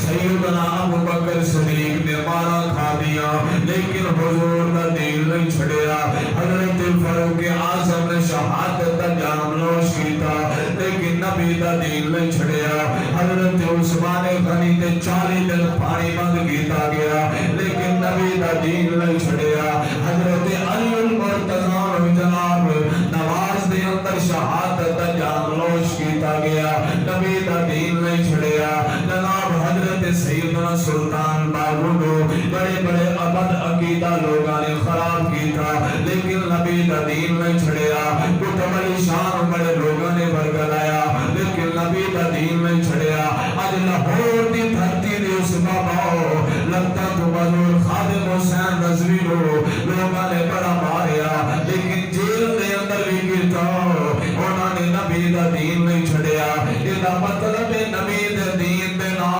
سیدنا ابو بکر صدیق نے مارا کھا دیا لیکن حضور کا دین نہیں چھڑیا. حضرت فاروق اعظم نے شہادت کا جام نوش کیتا لیکن نبی کا دین نہیں چھڑیا. حضرت عثمان غنی نے 40 دن پانی بند کیتا گیا لیکن نبی کا دین نہیں چھڑیا. حضرت علی المرتضی جناب نماز دے اندر شہادت کا جام نوش کیتا گیا, نبی کا دین نہیں چھڑیا. جناب حضرت سیدنا سلطان باہو بڑے بڑے عبد عقیدہ لوگاں نے خراب کی تھا لیکن نبی کا دین نہیں چھڑیا. کتب علی شان بڑے لوگاں نے برگلایا لیکن نبی کا دین نہیں چھڑیا. اج لاہور دی دھرتی دے اس بابا لگتا تو بزرگ خادم حسین رضوی لوگاں نے بڑا ماریا لیکن جی